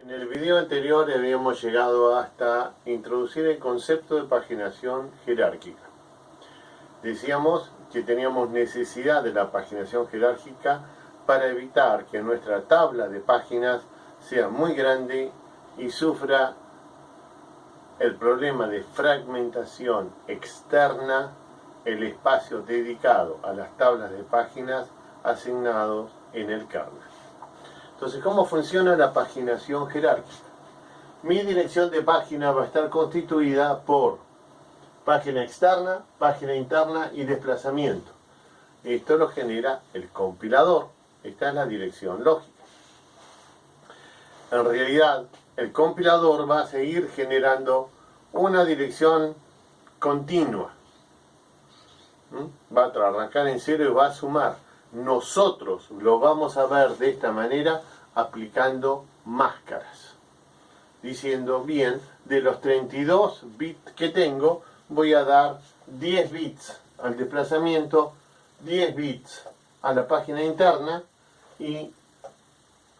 En el video anterior habíamos llegado hasta introducir el concepto de paginación jerárquica. Decíamos que teníamos necesidad de la paginación jerárquica para evitar que nuestra tabla de páginas sea muy grande y sufra el problema de fragmentación externa el espacio dedicado a las tablas de páginas asignados en el kernel. Entonces, ¿cómo funciona la paginación jerárquica? Mi dirección de página va a estar constituida por página externa, página interna y desplazamiento. Esto lo genera el compilador. Esta es la dirección lógica. En realidad, el compilador va a seguir generando una dirección continua. Va a arrancar en cero y va a sumar. Nosotros lo vamos a ver de esta manera aplicando máscaras. Diciendo, bien, de los 32 bits que tengo, voy a dar 10 bits al desplazamiento, 10 bits a la página interna y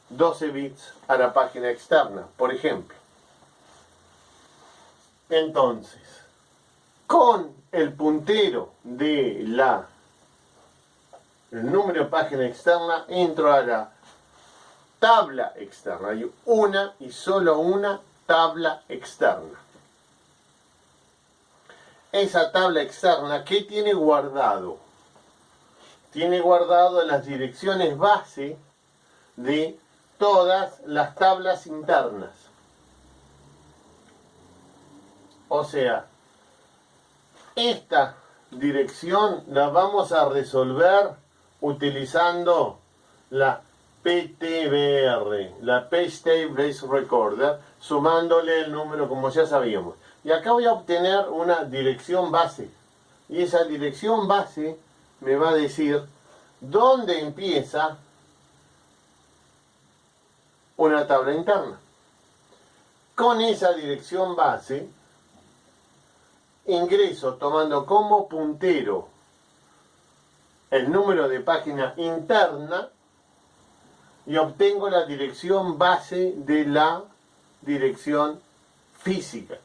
12 bits a la página externa, por ejemplo. Entonces, con el puntero de el número de página externa, entro a la tabla externa. Hay una y solo una tabla externa. Esa tabla externa, ¿qué tiene guardado? Tiene guardado las direcciones base de todas las tablas internas. O sea, esta dirección la vamos a resolver utilizando la PTBR, la Page Table Base Recorder, sumándole el número como ya sabíamos. Y acá voy a obtener una dirección base. Y esa dirección base me va a decir dónde empieza una tabla interna. Con esa dirección base ingreso tomando como puntero el número de página interna y obtengo la dirección base de la dirección física.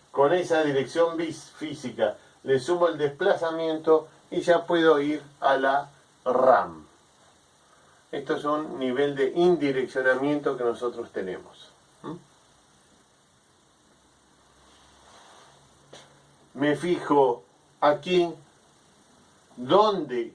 Con esa dirección física le sumo el desplazamiento y ya puedo ir a la RAM. Esto es un nivel de indireccionamiento que nosotros tenemos. Me fijo aquí donde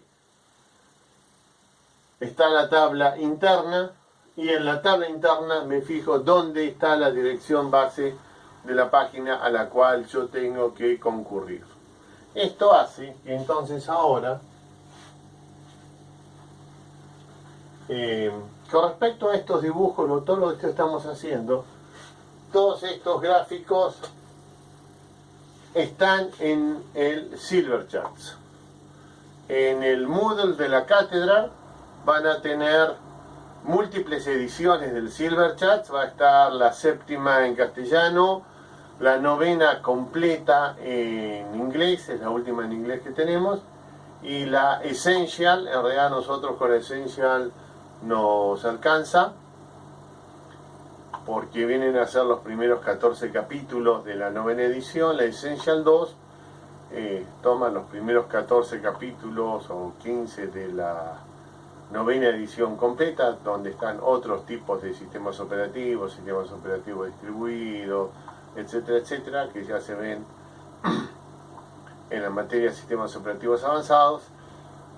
está la tabla interna y en la tabla interna me fijo dónde está la dirección base de la página a la cual yo tengo que concurrir. Esto hace que entonces ahora, con respecto a estos dibujos, todo lo que estamos haciendo, todos estos gráficos están en el Silverchat. En el Moodle de la cátedra van a tener múltiples ediciones del Silverchat. Va a estar la 7ª en castellano, la 9ª completa en inglés, es la última en inglés que tenemos, y la Essential. En realidad nosotros con Essential nos alcanza porque vienen a ser los primeros 14 capítulos de la 9ª edición. La Essential 2 toma los primeros 14 capítulos o 15 de la 9ª edición completa, donde están otros tipos de sistemas operativos distribuidos, etcétera, etcétera, que ya se ven en la materia de sistemas operativos avanzados.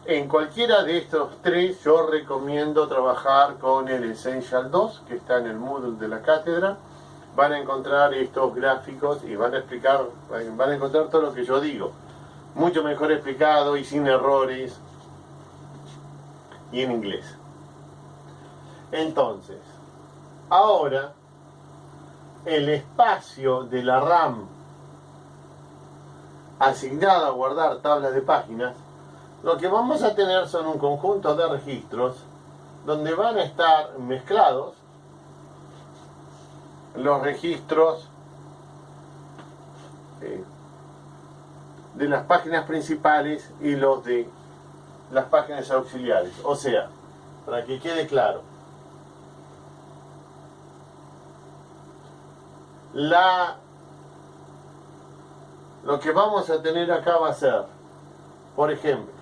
En cualquiera de estos tres yo recomiendo trabajar con el Essential 2, que está en el Moodle de la cátedra. Van a encontrar estos gráficos y van a encontrar todo lo que yo digo, mucho mejor explicado y sin errores y en inglés. Entonces, ahora el espacio de la RAM asignado a guardar tablas de páginas, lo que vamos a tener son un conjunto de registros donde van a estar mezclados los registros de las páginas principales y los de las páginas auxiliares. O sea, para que quede claro, Lo que vamos a tener acá va a ser, por ejemplo,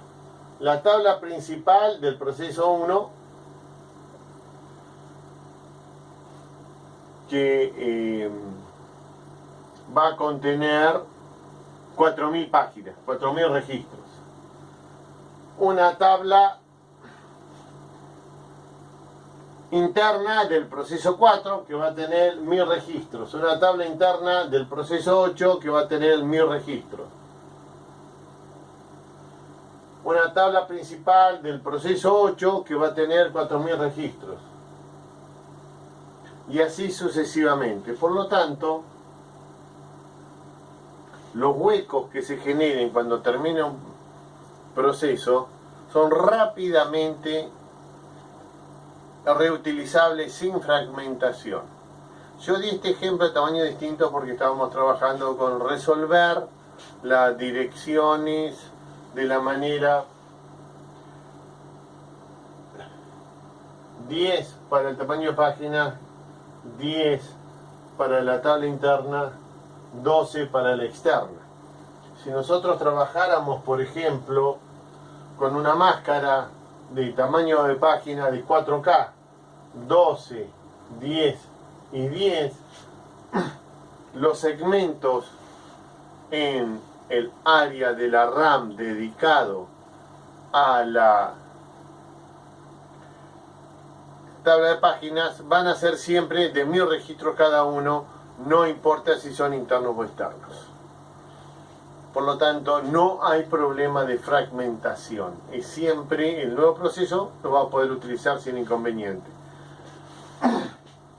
la tabla principal del proceso 1, que va a contener 4.000 páginas, 4.000 registros. Una tabla interna del proceso 4 que va a tener 1.000 registros. Una tabla interna del proceso 8 que va a tener 1.000 registros. Una tabla principal del proceso 8 que va a tener 4.000 registros. Y así sucesivamente. Por lo tanto, los huecos que se generen cuando termine un proceso son rápidamente reutilizables sin fragmentación. Yo di este ejemplo de tamaño distinto porque estábamos trabajando con resolver las direcciones de la manera 10 para el tamaño de página, 10 para la tabla interna, 12 para la externa. Si nosotros trabajáramos, por ejemplo, con una máscara de tamaño de página de 4K, 12, 10 y 10, los segmentos en el área de la RAM dedicado a la tabla de páginas van a ser siempre de 1.000 registros cada uno, no importa si son internos o externos. Por lo tanto, no hay problema de fragmentación. Y siempre el nuevo proceso lo va a poder utilizar sin inconveniente.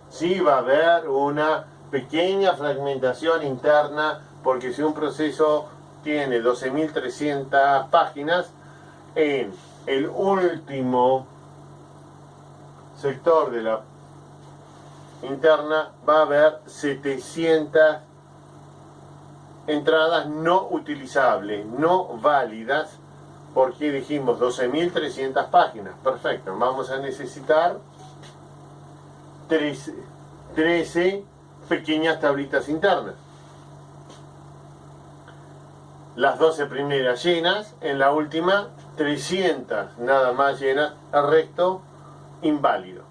Sí va a haber una pequeña fragmentación interna, porque si un proceso tiene 12.300 páginas, en el último sector de la interna va a haber 700 entradas no utilizables, no válidas, porque dijimos 12.300 páginas. Perfecto, vamos a necesitar 13 pequeñas tablitas internas. Las 12 primeras llenas, en la última 300 nada más llenas, el resto inválido.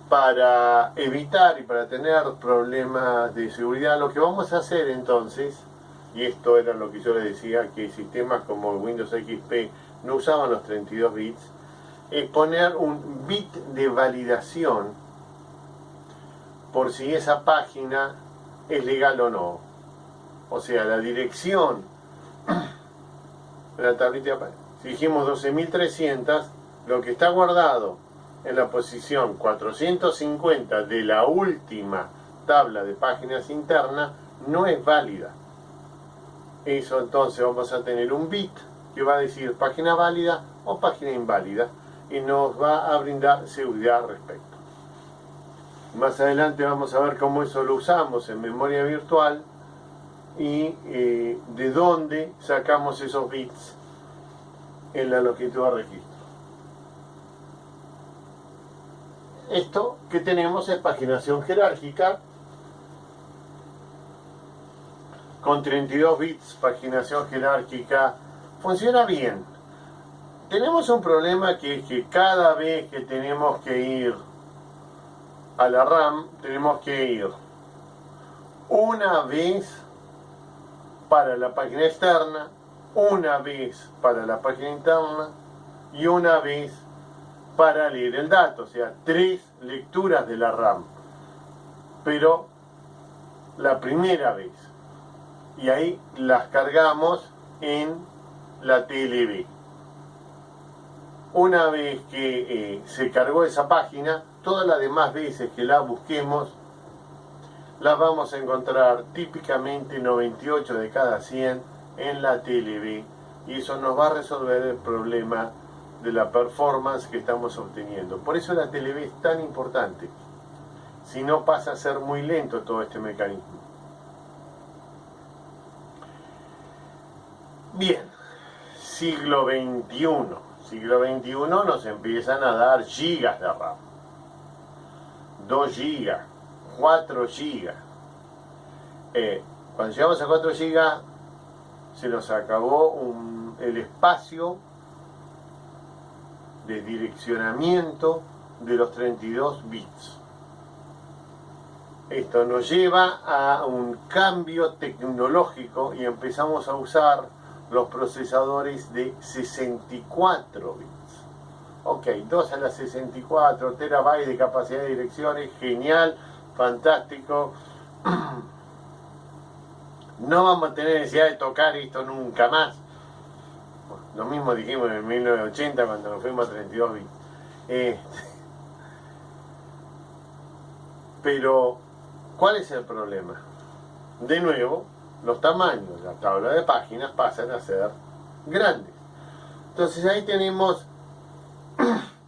Para evitar y para tener problemas de seguridad, lo que vamos a hacer entonces, y esto era lo que yo les decía, que sistemas como Windows XP no usaban los 32 bits, es poner un bit de validación por si esa página es legal o no. O sea, la dirección de la tablita, si dijimos 12.300, lo que está guardado en la posición 450 de la última tabla de páginas internas no es válida. Eso entonces vamos a tener un bit que va a decir página válida o página inválida y nos va a brindar seguridad al respecto. Más adelante vamos a ver cómo eso lo usamos en memoria virtual y de dónde sacamos esos bits en la longitud de registro. Esto que tenemos es paginación jerárquica con 32 bits, paginación jerárquica, funciona bien. Tenemos un problema que es que cada vez que tenemos que ir a la RAM, tenemos que ir una vez para la página externa, una vez para la página interna y una vez para leer el dato, o sea, 3 lecturas de la RAM, pero la primera vez, y ahí las cargamos en la TLB. Una vez que se cargó esa página, todas las demás veces que la busquemos, las vamos a encontrar típicamente 98 de cada 100 en la TLB, y eso nos va a resolver el problema de la performance que estamos obteniendo. Por eso la TLB es tan importante, si no pasa a ser muy lento todo este mecanismo. Bien, siglo XXI. Siglo XXI nos empiezan a dar gigas de RAM. 2 gigas, 4 gigas. Cuando llegamos a 4 GB se nos acabó el espacio de direccionamiento de los 32 bits. Esto nos lleva a un cambio tecnológico y empezamos a usar los procesadores de 64 bits. Ok, 2 a la 64, terabytes de capacidad de direcciones, genial, fantástico. No vamos a tener necesidad de tocar esto nunca más. Lo mismo dijimos en 1980 cuando nos fuimos a 32 bits. Pero, ¿cuál es el problema? De nuevo, los tamaños, la tabla de páginas pasan a ser grandes. Entonces ahí tenemos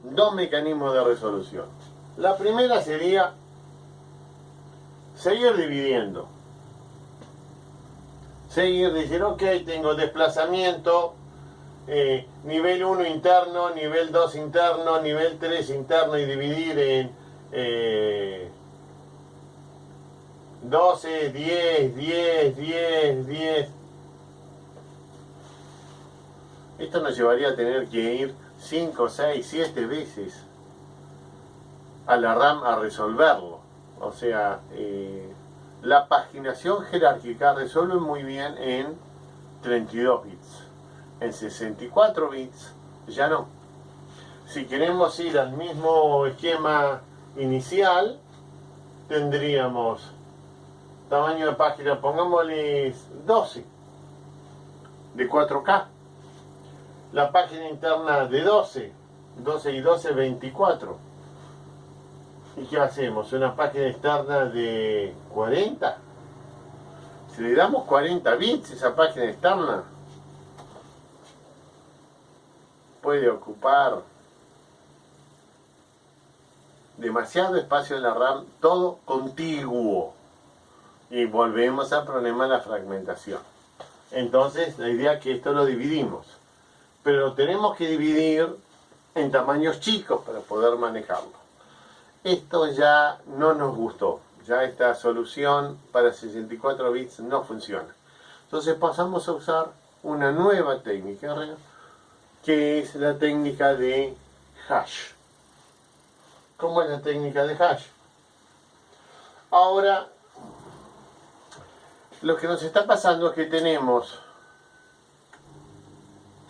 dos mecanismos de resolución. La primera sería seguir dividiendo. Seguir diciendo, ok, tengo desplazamiento, nivel 1 interno, nivel 2 interno, nivel 3 interno y dividir en 12, 10, 10, 10, 10. Esto nos llevaría a tener que ir 5, 6, 7 veces a la RAM a resolverlo. O sea, la paginación jerárquica resuelve muy bien en 32 bits. En 64 bits ya no. Si queremos ir al mismo esquema inicial, tendríamos tamaño de página, pongámosles 12 de 4K. La página interna de 12 y 12, 24. ¿Y qué hacemos? Una página externa de 40. Si le damos 40 bits a esa página externa, puede ocupar demasiado espacio en la RAM, todo contiguo. Y volvemos al problema de la fragmentación. Entonces, la idea es que esto lo dividimos. Pero lo tenemos que dividir en tamaños chicos para poder manejarlo. Esto ya no nos gustó. Ya esta solución para 64 bits no funciona. Entonces pasamos a usar una nueva técnica, que es la técnica de hash. ¿Cómo es la técnica de hash? Ahora, lo que nos está pasando es que tenemos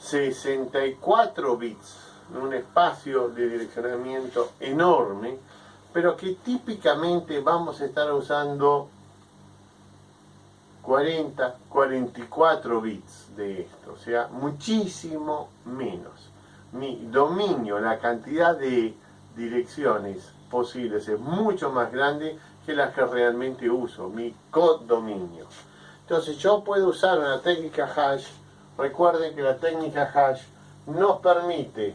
64 bits en un espacio de direccionamiento enorme, pero que típicamente vamos a estar usando 40, 44 bits de esto, o sea, muchísimo menos. Mi dominio, la cantidad de direcciones posibles es mucho más grande que las que realmente uso, mi codominio. Entonces yo puedo usar una técnica hash. Recuerden que la técnica hash nos permite,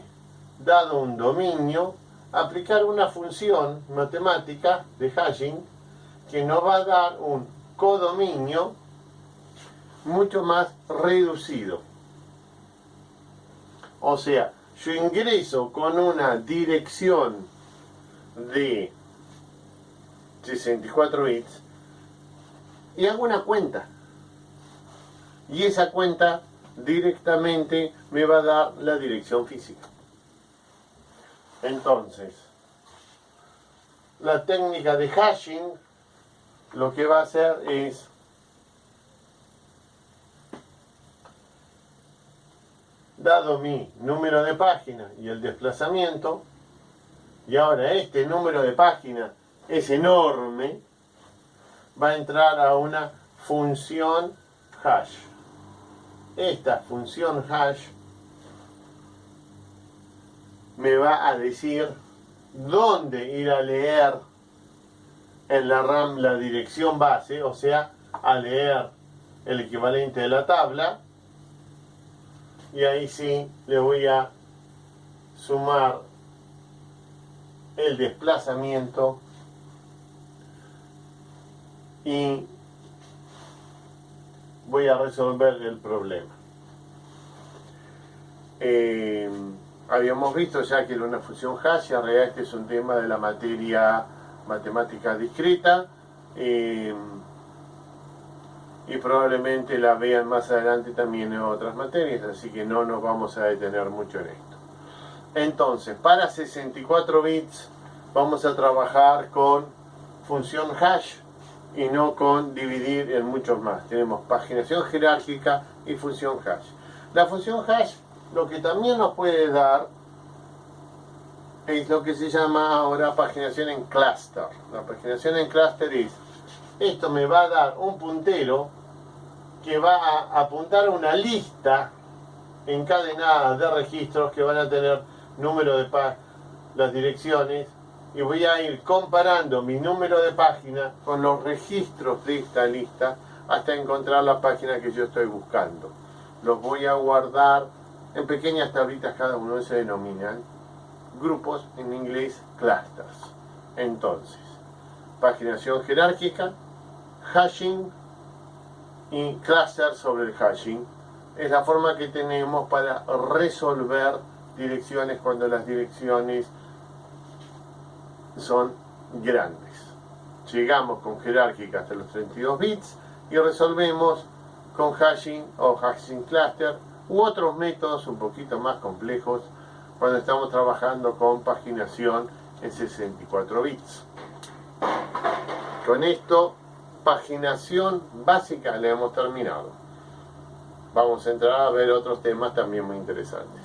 dado un dominio, aplicar una función matemática de hashing que nos va a dar un codominio mucho más reducido. O sea, yo ingreso con una dirección de 64 bits y hago una cuenta. Y esa cuenta directamente me va a dar la dirección física. Entonces, la técnica de hashing lo que va a hacer es dado mi número de página y el desplazamiento, y ahora este número de página es enorme, va a entrar a una función hash. Esta función hash me va a decir dónde ir a leer en la RAM la dirección base, o sea, a leer el equivalente de la tabla, y ahí sí le voy a sumar el desplazamiento y voy a resolver el problema. Habíamos visto ya que era una función hash, en realidad este es un tema de la materia matemática discreta. y probablemente la vean más adelante también en otras materias, así que no nos vamos a detener mucho en esto. Entonces, para 64 bits vamos a trabajar con función hash y no con dividir en muchos más. Tenemos paginación jerárquica y función hash. La función hash lo que también nos puede dar es lo que se llama ahora paginación en clúster. La paginación en clúster es, esto me va a dar un puntero que va a apuntar a una lista encadenada de registros que van a tener número de las direcciones, y voy a ir comparando mi número de página con los registros de esta lista hasta encontrar la página que yo estoy buscando. Los voy a guardar en pequeñas tablitas, cada uno se denominan grupos, en inglés clusters. Entonces, paginación jerárquica, hashing y cluster sobre el hashing es la forma que tenemos para resolver direcciones cuando las direcciones son grandes. Llegamos con jerárquica hasta los 32 bits y resolvemos con hashing o hashing cluster u otros métodos un poquito más complejos cuando estamos trabajando con paginación en 64 bits. Con esto, paginación básica la hemos terminado. Vamos a entrar a ver otros temas también muy interesantes.